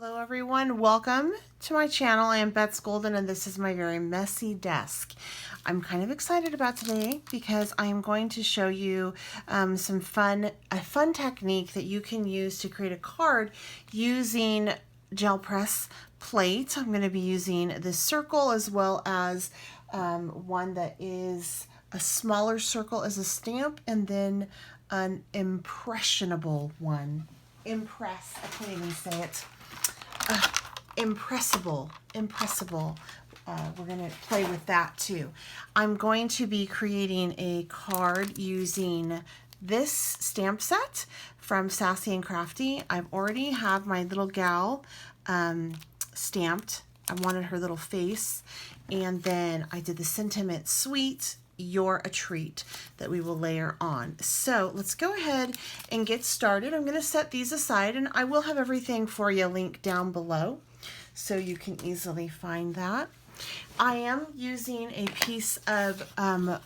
Hello everyone, welcome to my channel. I am Bets Golden and this is my very messy desk. I'm kind of excited about today because I am going to show you a fun technique that you can use to create a card using gel press plate. I'm going to be using this circle as well as one that is a smaller circle as a stamp and then an impressionable one. Impress, I can't even say it. Impressible. We're going to play with that too. I'm going to be creating a card using this stamp set from Sassy and Crafty. I've already have my little gal stamped. I wanted her little face, and then I did the sentiment sweet, you're a treat, that we will layer on. So let's go ahead and get started. I'm going to set these aside and I will have everything for you linked down below so you can easily find that. I am using a piece of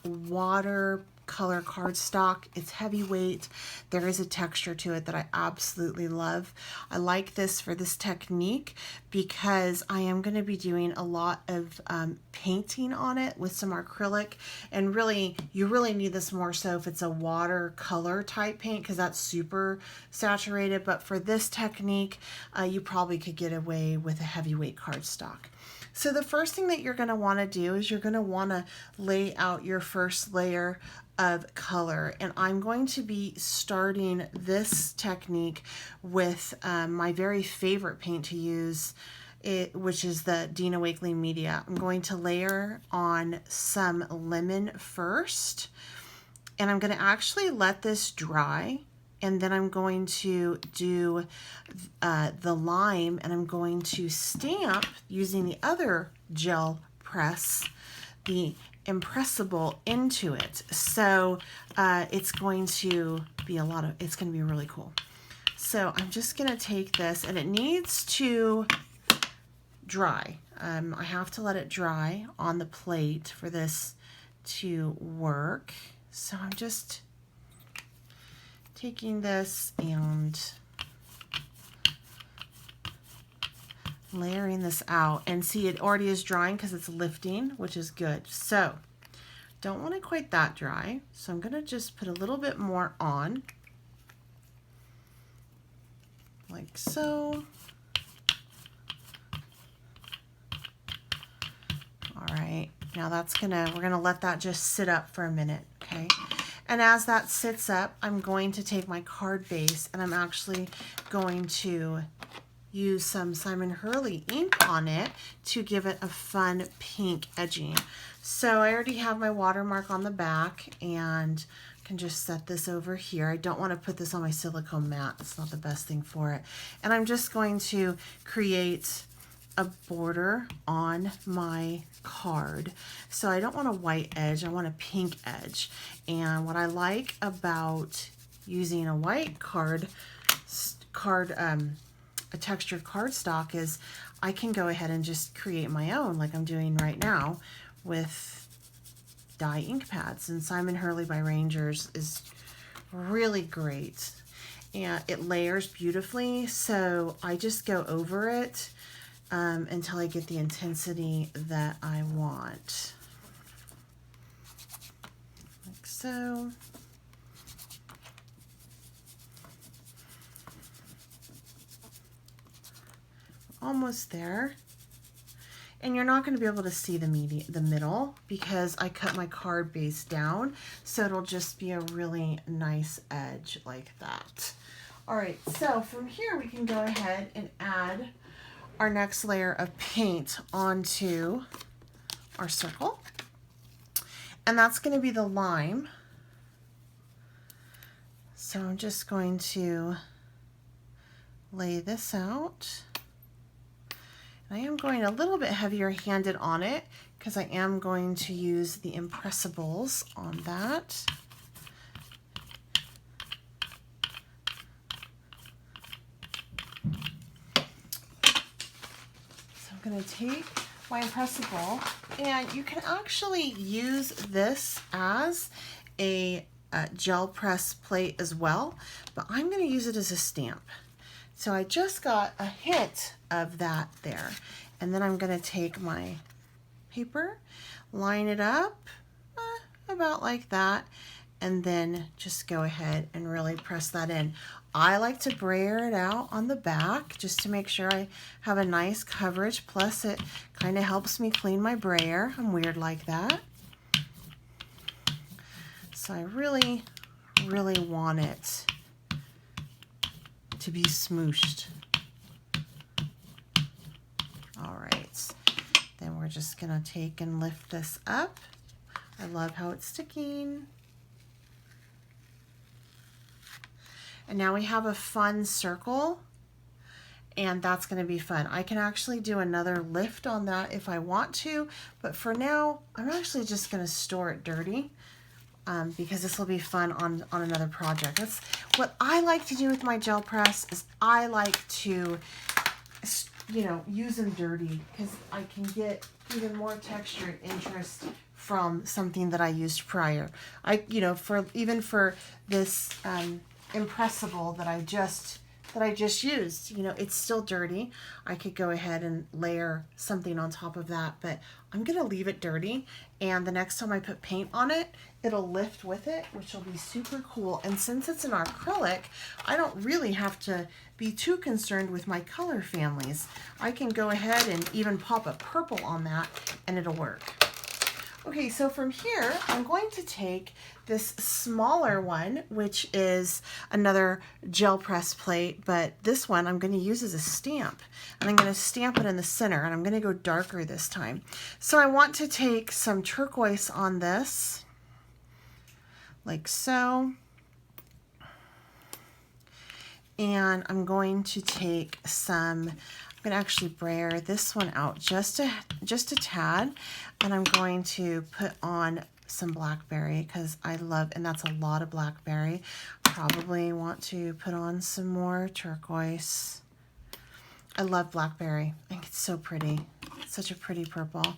watercolor cardstock. It's heavyweight. There is a texture to it that I absolutely love. I like this for this technique because I am going to be doing a lot of painting on it with some acrylic, and really you really need this more so if it's a watercolor type paint because that's super saturated, but for this technique you probably could get away with a heavyweight cardstock. So the first thing that you're going to want to do is you're going to want to lay out your first layer of color, and I'm going to be starting this technique with my very favorite paint to use, which is the Dina Wakley Media. I'm going to layer on some lemon first, and I'm going to actually let this dry, and then I'm going to do the lime, and I'm going to stamp using the other gel press the impressible into it. So it's going to be it's going to be really cool. So I'm just going to take this, and it needs to dry. I have to let it dry on the plate for this to work. So I'm just taking this and layering this out, and see it already is drying because it's lifting, which is good. So don't want it quite that dry, so I'm going to just put a little bit more on like so. All right, now we're gonna let that just sit up for a minute, okay? And as that sits up, I'm going to take my card base and I'm actually going to use some Simon Hurley ink on it to give it a fun pink edging. So I already have my watermark on the back and can just set this over here. I don't want to put this on my silicone mat. It's not the best thing for it. And I'm just going to create a border on my card. So I don't want a white edge, I want a pink edge. And what I like about using a white a textured cardstock is I can go ahead and just create my own, like I'm doing right now with dye ink pads. And Simon Hurley by Rangers is really great, and it layers beautifully. So I just go over it until I get the intensity that I want, like so. Almost there. And you're not going to be able to see the middle because I cut my card base down, so it'll just be a really nice edge like that. All right, so from here we can go ahead and add our next layer of paint onto our circle, and that's going to be the lime. So I'm just going to lay this out. I am going a little bit heavier handed on it because I am going to use the impressibles on that. So I'm going to take my impressible, and you can actually use this as a gel press plate as well, but I'm going to use it as a stamp. So I just got a hint of that there. And then I'm going to take my paper, line it up about like that, and then just go ahead and really press that in. I like to brayer it out on the back just to make sure I have a nice coverage, plus it kind of helps me clean my brayer. I'm weird like that. So I really, really want it to be smooshed. All right, then we're just gonna take and lift this up. I love how it's sticking. And now we have a fun circle, and that's going to be fun. I can actually do another lift on that if I want to, but for now, I'm actually just going to store it dirty because this will be fun on another project. That's what I like to do with my gel press, is I like to, you know, use them dirty because I can get even more texture and interest from something that I used prior. You know, even for this impressible that I just used, you know, it's still dirty. I could go ahead and layer something on top of that, but I'm gonna leave it dirty, and the next time I put paint on it, it'll lift with it, which will be super cool. And since it's an acrylic, I don't really have to be too concerned with my color families. I can go ahead and even pop a purple on that and it'll work. Okay, so from here, I'm going to take this smaller one, which is another gel press plate, but this one I'm going to use as a stamp. And I'm going to stamp it in the center, and I'm going to go darker this time. So I want to take some turquoise on this, like so. And I'm going to take some, I'm going to actually brayer this one out just a tad, and I'm going to put on some blackberry because I love, and that's a lot of blackberry. Probably want to put on some more turquoise. I love blackberry. I think it's so pretty. It's such a pretty purple.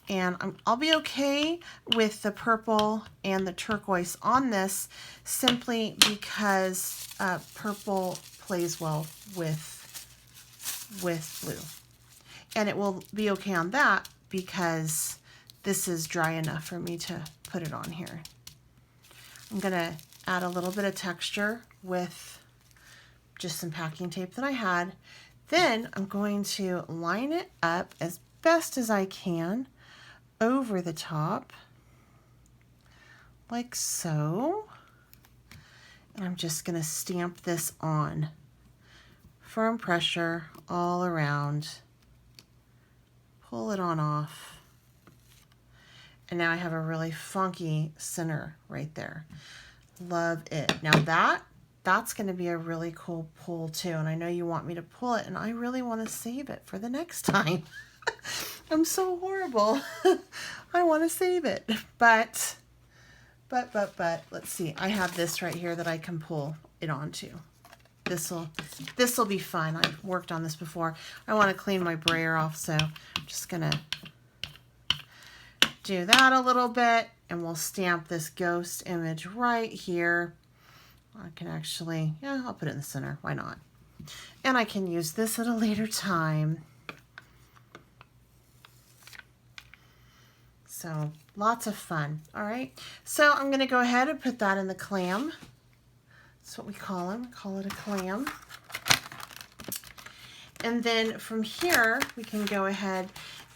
And I'll be okay with the purple and the turquoise on this simply because purple plays well with blue. And it will be okay on that because this is dry enough for me to put it on here. I'm gonna add a little bit of texture with just some packing tape that I had. Then I'm going to line it up as best as I can over the top, like so. And I'm just gonna stamp this on. Firm pressure all around. Pull it on off. And now I have a really funky center right there. Love it. Now that's going to be a really cool pull too. And I know you want me to pull it, and I really want to save it for the next time. I'm so horrible. I want to save it. But, let's see. I have this right here that I can pull it onto. This'll be fun. I've worked on this before. I want to clean my brayer off, so I'm just going to do that a little bit, and we'll stamp this ghost image right here. I can actually, yeah, I'll put it in the center. Why not? And I can use this at a later time. So lots of fun. All right. So I'm going to go ahead and put that in the clam. That's what we call them. We call it a clam. And then from here, we can go ahead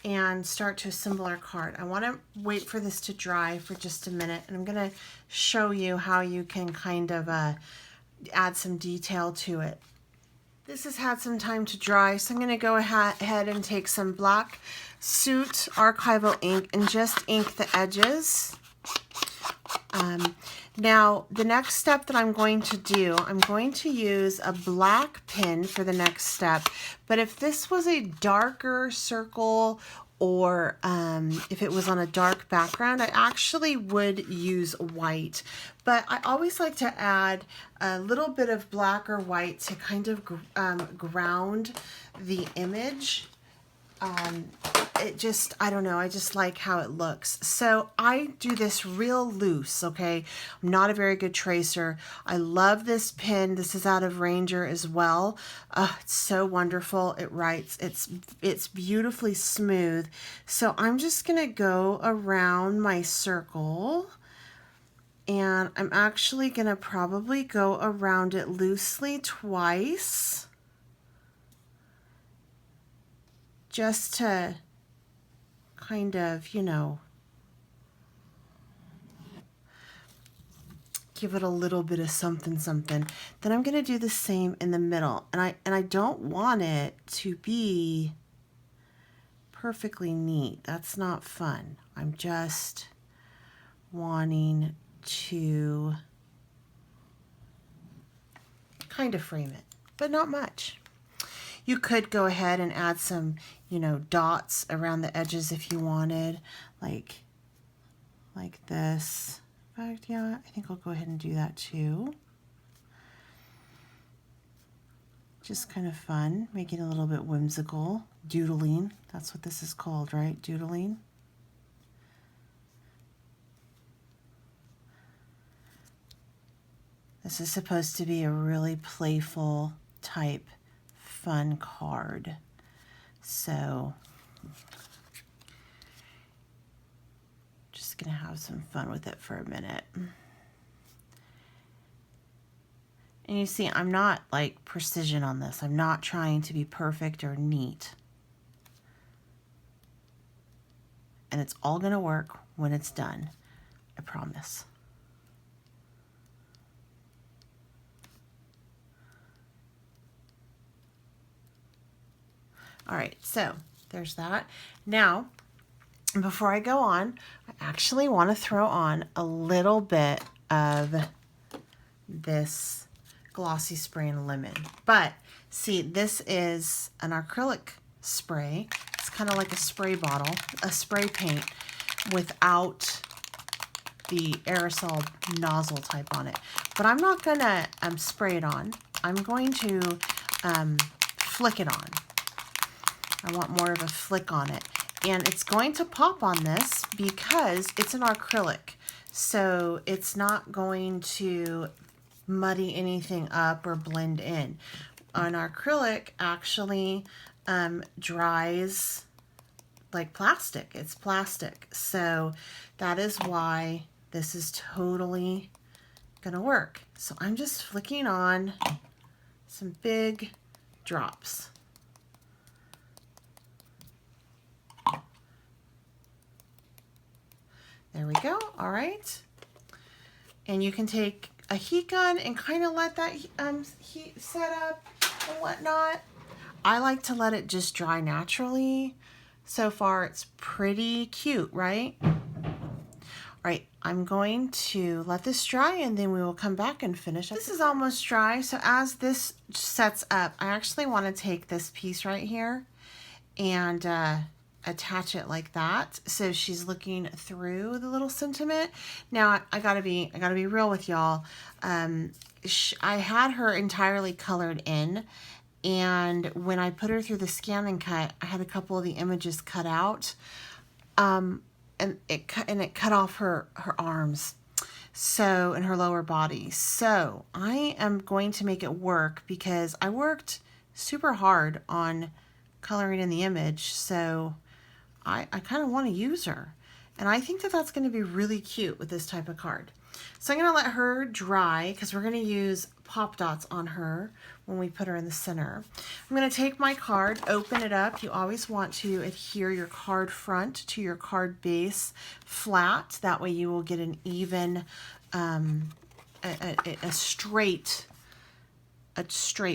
and start to assemble our card. I want to wait for this to dry for just a minute, and I'm going to show you how you can kind of add some detail to it. This has had some time to dry, so I'm going to go ahead and take some black Soot archival ink and just ink the edges. Now, the next step that I'm going to do, I'm going to use a black pen for the next step. But if this was a darker circle, or if it was on a dark background, I actually would use white. But I always like to add a little bit of black or white to kind of ground the image. it just, I don't know, I just like how it looks. So I do this real loose, okay? I'm not a very good tracer. I love this pen. This is out of Ranger as well. It's so wonderful. It writes, it's beautifully smooth. So I'm just gonna go around my circle, and I'm actually gonna probably go around it loosely twice, just to kind of, you know, give it a little bit of something something. Then I'm going to do the same in the middle, and I don't want it to be perfectly neat. That's not fun. I'm just wanting to kind of frame it, but not much. You could go ahead and add some, you know, dots around the edges if you wanted, like this. In fact, yeah, I think I'll go ahead and do that too. Just kind of fun, making it a little bit whimsical. Doodling, that's what this is called, right? Doodling. This is supposed to be a really playful type fun card. So just gonna have some fun with it for a minute. And you see, I'm not like precision on this. I'm not trying to be perfect or neat. And it's all gonna work when it's done, I promise. All right, so there's that. Now, before I go on, I actually want to throw on a little bit of this glossy spray and lemon. But see, this is an acrylic spray. It's kind of like a spray bottle, a spray paint without the aerosol nozzle type on it. But I'm not gonna spray it on. I'm going to flick it on. I want more of a flick on it. And it's going to pop on this because it's an acrylic. So it's not going to muddy anything up or blend in. An acrylic actually dries like plastic. It's plastic. So that is why this is totally gonna work. So I'm just flicking on some big drops. There we go. All right. And you can take a heat gun and kind of let that heat set up and whatnot. I like to let it just dry naturally. So far, it's pretty cute, right? All right, I'm going to let this dry and then we will come back and finish. This is almost dry. So as this sets up, I actually want to take this piece right here and attach it like that, so she's looking through the little sentiment. Now I gotta be real with y'all. I had her entirely colored in, and when I put her through the scan and cut, I had a couple of the images cut out, and it cut off her arms, so, and her lower body. So I am going to make it work because I worked super hard on coloring in the image, so I kind of want to use her. And I think that that's going to be really cute with this type of card. So I'm going to let her dry because we're going to use pop dots on her when we put her in the center. I'm going to take my card, open it up. You always want to adhere your card front to your card base flat. That way you will get an even, a straight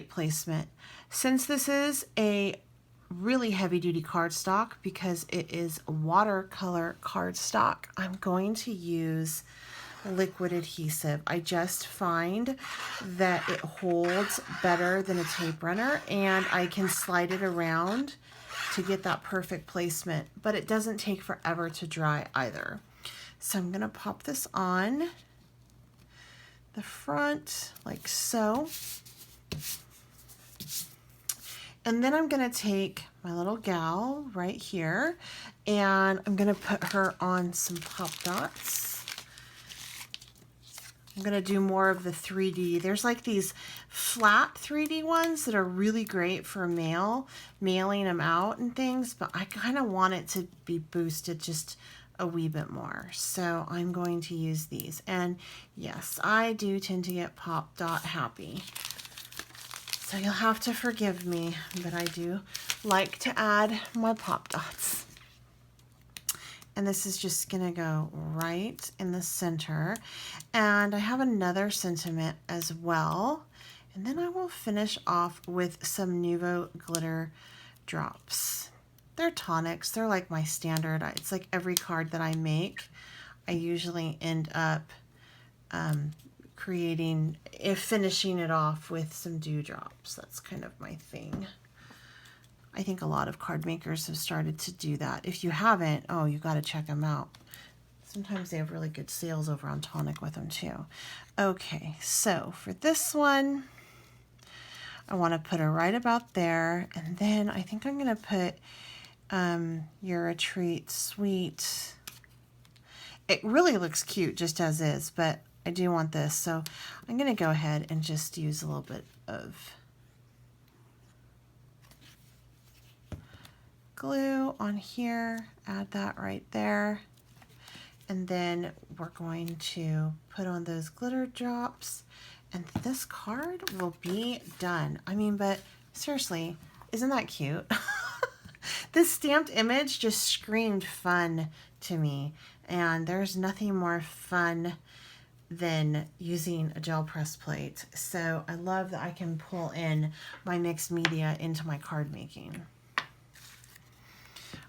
placement. Since this is a really heavy duty cardstock, because it is watercolor cardstock, I'm going to use liquid adhesive. I just find that it holds better than a tape runner, and I can slide it around to get that perfect placement, but it doesn't take forever to dry either. So I'm gonna pop this on the front like so. And then I'm going to take my little gal right here, and I'm gonna put her on some pop dots. I'm gonna do more of the 3D. There's like these flat 3D ones that are really great for mailing them out and things, but I kind of want it to be boosted just a wee bit more. So I'm going to use these. And yes, I do tend to get pop dot happy. So you'll have to forgive me, but I do like to add my pop dots. And this is just gonna go right in the center. And I have another sentiment as well. And then I will finish off with some Nuvo glitter drops. They're tonics, they're like my standard. It's like every card that I make, I usually end up finishing it off with some dewdrops. That's kind of my thing. I think a lot of card makers have started to do that. If you haven't, oh, you got to check them out. Sometimes they have really good sales over on Tonic with them too. Okay, so for this one, I want to put her right about there. And then I think I'm going to put You're a Treat Sweet. It really looks cute just as is, but I do want this. So I'm going to go ahead and just use a little bit of glue on here, add that right there, and then we're going to put on those glitter drops, and this card will be done. I mean, but seriously, isn't that cute? This stamped image just screamed fun to me, and there's nothing more fun than using a gel press plate. So I love that I can pull in my mixed media into my card making.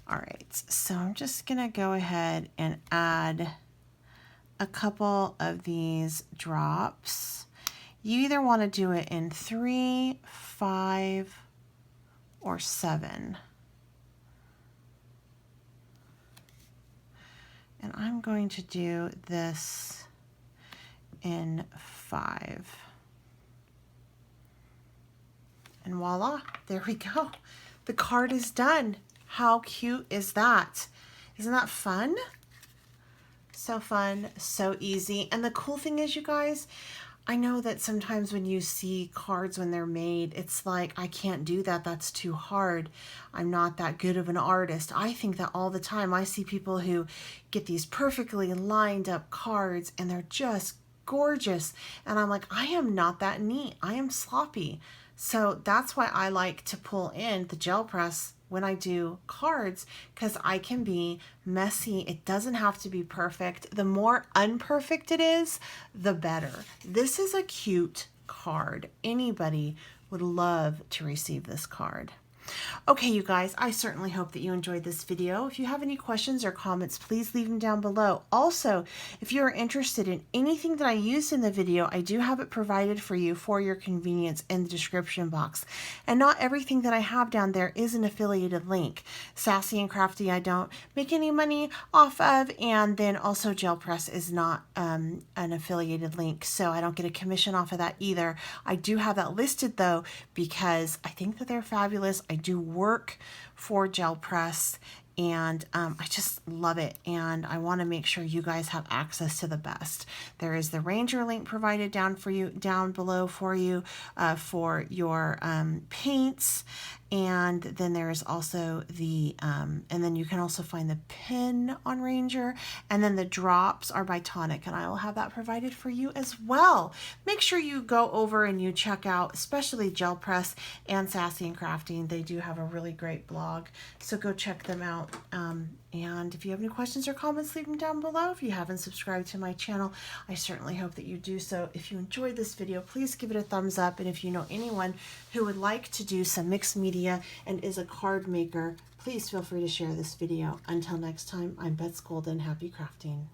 All right, so I'm just gonna go ahead and add a couple of these drops. You either want to do it in 3, 5, or 7. And I'm going to do this in 5. And voila, there we go. The card is done. How cute is that? Isn't that fun? So fun, so easy. And the cool thing is, you guys, I know that sometimes when you see cards when they're made, it's like, I can't do that. That's too hard. I'm not that good of an artist. I think that all the time. I see people who get these perfectly lined up cards and they're just gorgeous. And I'm like, I am not that neat. I am sloppy. So that's why I like to pull in the gel press when I do cards, because I can be messy. It doesn't have to be perfect. The more unperfect it is, the better. This is a cute card. Anybody would love to receive this card. Okay, you guys, I certainly hope that you enjoyed this video. If you have any questions or comments, please leave them down below. Also, if you are interested in anything that I used in the video, I do have it provided for you for your convenience in the description box. And not everything that I have down there is an affiliated link. Sassy and Crafty, I don't make any money off of, and then also Gel Press is not an affiliated link, so I don't get a commission off of that either. I do have that listed though, because I think that they're fabulous. I do work for Gel Press, and I just love it, and I want to make sure you guys have access to the best. There is the Ranger link provided down below for you for your paints, and then there is also the and then you can also find the pin on Ranger, and then the drops are by Tonic, and I will have that provided for you as well. Make sure you go over and you check out especially Gel Press and Sassy and Crafting. They do have a really great blog, so go check them out. And if you have any questions or comments, leave them down below. If you haven't subscribed to my channel, I certainly hope that you do so. If you enjoyed this video, please give it a thumbs up. And if you know anyone who would like to do some mixed media and is a card maker, please feel free to share this video. Until next time, I'm Bets Golden. Happy crafting.